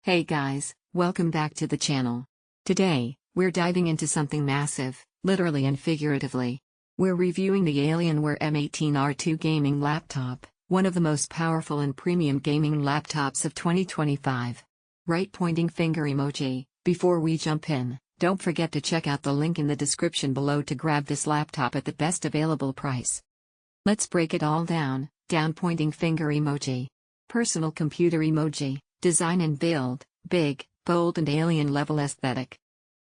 Hey guys, welcome back to the channel. Today, we're diving into something massive, literally and figuratively. We're reviewing the Alienware M18 R2 gaming laptop, one of the most powerful and premium gaming laptops of 2025. Right pointing finger emoji. Before we jump in, don't forget to check out the link in the description below to grab this laptop at the best available price. Let's break it all down. Down pointing finger emoji. Personal computer emoji. Design and build, big, bold and alien level aesthetic.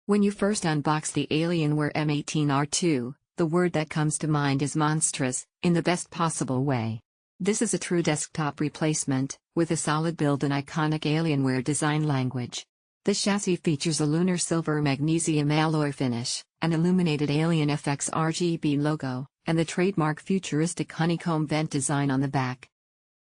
When you first unbox the Alienware M18 R2, the word that comes to mind is monstrous, in the best possible way. This is a true desktop replacement, with a solid build and iconic Alienware design language. The chassis features a lunar silver magnesium alloy finish, an illuminated Alien FX RGB logo, and the trademark futuristic honeycomb vent design on the back.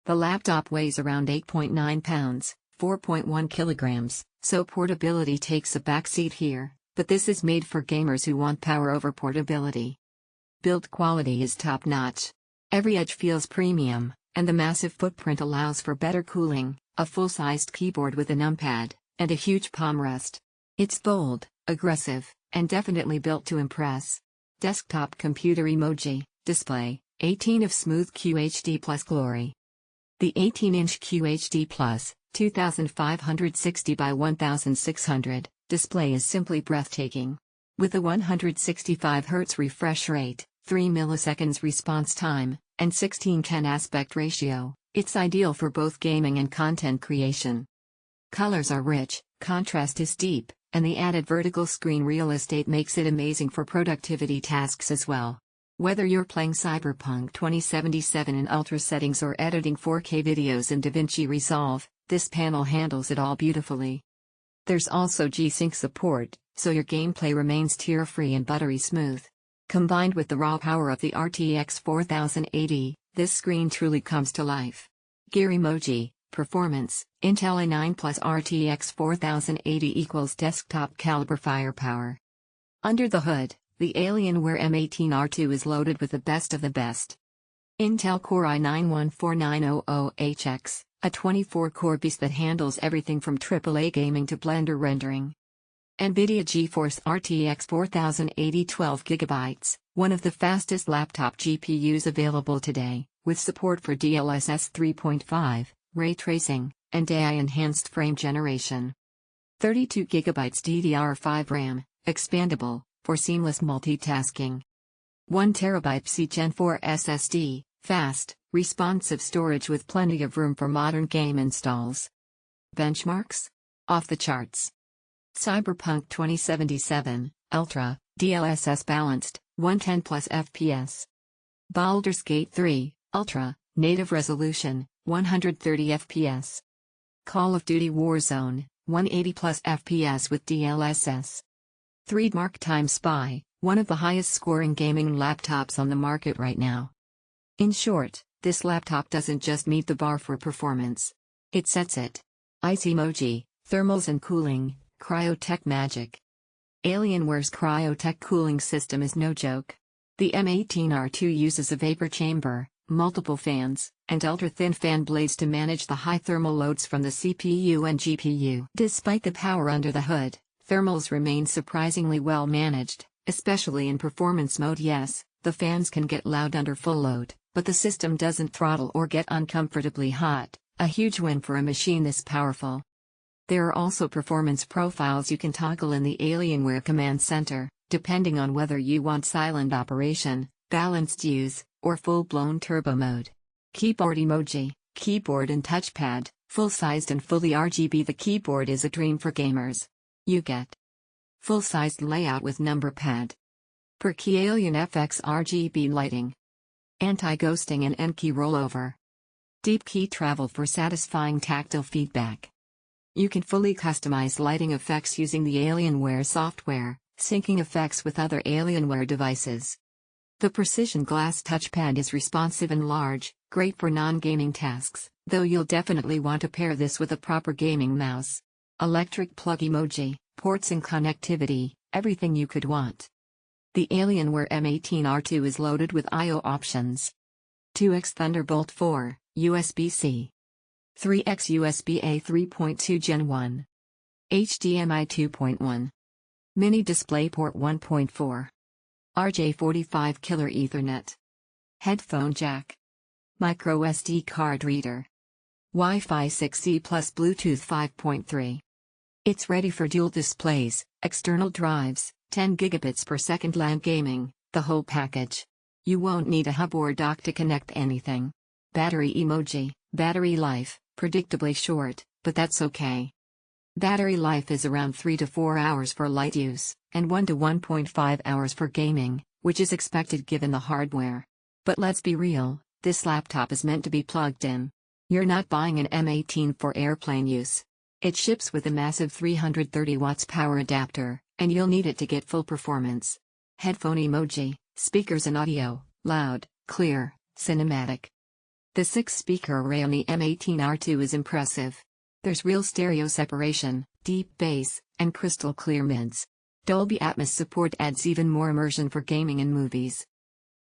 The laptop weighs around 8.9 pounds, 4.1 kilograms, so portability takes a backseat here, but this is made for gamers who want power over portability. Build quality is top-notch. Every edge feels premium, and the massive footprint allows for better cooling, a full-sized keyboard with a numpad, and a huge palm rest. It's bold, aggressive, and definitely built to impress. Desktop computer emoji, display, 18 of smooth QHD plus glory. The 18-inch QHD Plus, 2560 by 1600, display is simply breathtaking. With a 165 Hz refresh rate, 3 milliseconds response time, and 16:10 aspect ratio, it's ideal for both gaming and content creation. Colors are rich, contrast is deep, and the added vertical screen real estate makes it amazing for productivity tasks as well. Whether you're playing Cyberpunk 2077 in ultra settings or editing 4K videos in DaVinci Resolve, this panel handles it all beautifully. There's also G-Sync support, so your gameplay remains tear-free and buttery smooth. Combined with the raw power of the RTX 4080, this screen truly comes to life. Gear emoji, performance, Intel i9 plus RTX 4080 equals desktop caliber firepower. Under the hood, the Alienware M18 R2 is loaded with the best of the best. Intel Core i9-14900HX, a 24-core beast that handles everything from AAA gaming to Blender rendering. NVIDIA GeForce RTX 4080 12GB, one of the fastest laptop GPUs available today, with support for DLSS 3.5, ray tracing, and AI-enhanced frame generation. 32GB DDR5 RAM, expandable, for seamless multitasking. 1TB Gen 4 SSD, fast, responsive storage with plenty of room for modern game installs. Benchmarks? Off the charts. Cyberpunk 2077, Ultra, DLSS balanced, 110 plus FPS. Baldur's Gate 3, Ultra, native resolution, 130 FPS. Call of Duty Warzone, 180 plus FPS with DLSS. 3 Mark Time Spy, one of the highest scoring gaming laptops on the market right now. In short, this laptop doesn't just meet the bar for performance. It sets it. Ice emoji, thermals and cooling, Cryo-tech magic. Alienware's Cryo-tech cooling system is no joke. The M18 R2 uses a vapor chamber, multiple fans, and ultra-thin fan blades to manage the high thermal loads from the CPU and GPU. Despite the power under the hood, thermals remain surprisingly well managed, especially in performance mode. Yes, the fans can get loud under full load, but the system doesn't throttle or get uncomfortably hot, a huge win for a machine this powerful. There are also performance profiles you can toggle in the Alienware Command Center, depending on whether you want silent operation, balanced use, or full-blown turbo mode. Keyboard emoji, keyboard and touchpad, full-sized and fully RGB. The keyboard is a dream for gamers. You get full-sized layout with number pad. Per key Alien FX RGB lighting. Anti-ghosting and N-key rollover. Deep key travel for satisfying tactile feedback. You can fully customize lighting effects using the Alienware software, syncing effects with other Alienware devices. The precision glass touchpad is responsive and large, great for non-gaming tasks, though you'll definitely want to pair this with a proper gaming mouse. Electric plug emoji, ports and connectivity, everything you could want. The Alienware M18 R2 is loaded with I/O options. 2x Thunderbolt 4, USB-C. 3x USB-A 3.2 Gen 1. HDMI 2.1. Mini DisplayPort 1.4. RJ45 Killer Ethernet. Headphone jack. Micro SD card reader. Wi-Fi 6E plus Bluetooth 5.3. It's ready for dual displays, external drives, 10 gigabits per second LAN gaming, the whole package. You won't need a hub or dock to connect anything. Battery emoji, battery life, predictably short, but that's okay. Battery life is around 3 to 4 hours for light use, and 1 to 1.5 hours for gaming, which is expected given the hardware. But let's be real, this laptop is meant to be plugged in. You're not buying an M18 for airplane use. It ships with a massive 330 watts power adapter, and you'll need it to get full performance. Headphone emoji, speakers and audio, loud, clear, cinematic. The 6-speaker array on the M18 R2 is impressive. There's real stereo separation, deep bass, and crystal clear mids. Dolby Atmos support adds even more immersion for gaming and movies.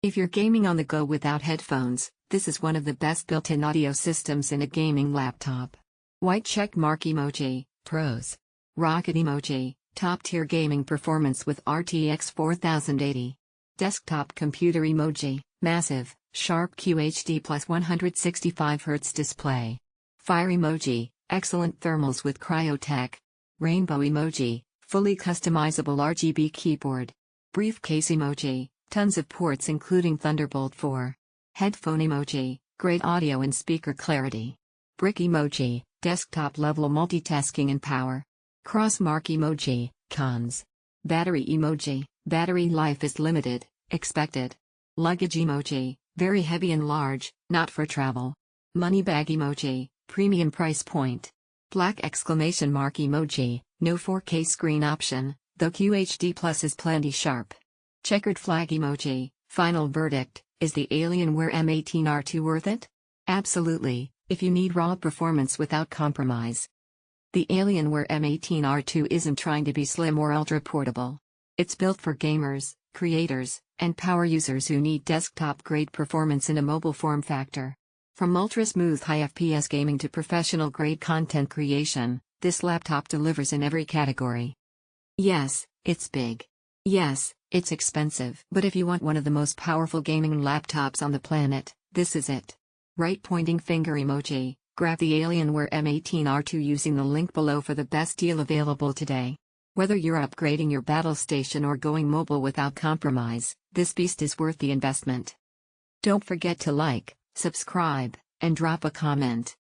If you're gaming on the go without headphones, this is one of the best built-in audio systems in a gaming laptop. White check mark emoji, pros. Rocket emoji, top-tier gaming performance with RTX 4080. Desktop computer emoji, massive, sharp QHD plus 165Hz display. Fire emoji, excellent thermals with Cryo-tech. Rainbow emoji, fully customizable RGB keyboard. Briefcase emoji, tons of ports including Thunderbolt 4. Headphone emoji, great audio and speaker clarity. Brick emoji, desktop level multitasking and power. Cross mark emoji, cons. Battery emoji, battery life is limited, expected. Luggage emoji, very heavy and large, not for travel. Money bag emoji, premium price point. Black exclamation mark emoji, no 4K screen option, though QHD Plus is plenty sharp. Checkered flag emoji, final verdict, is the Alienware M18 R2 worth it? Absolutely, if you need raw performance without compromise. The Alienware M18 R2 isn't trying to be slim or ultra portable. It's built for gamers, creators, and power users who need desktop-grade performance in a mobile form factor. From ultra-smooth high FPS gaming to professional-grade content creation, this laptop delivers in every category. Yes, it's big. Yes, it's expensive. But if you want one of the most powerful gaming laptops on the planet, this is it. Right pointing finger emoji, grab the Alienware M18 R2 using the link below for the best deal available today. Whether you're upgrading your battle station or going mobile without compromise, this beast is worth the investment. Don't forget to like, subscribe, and drop a comment.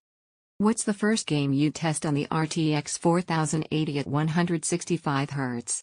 What's the first game you'd test on the RTX 4080 at 165Hz?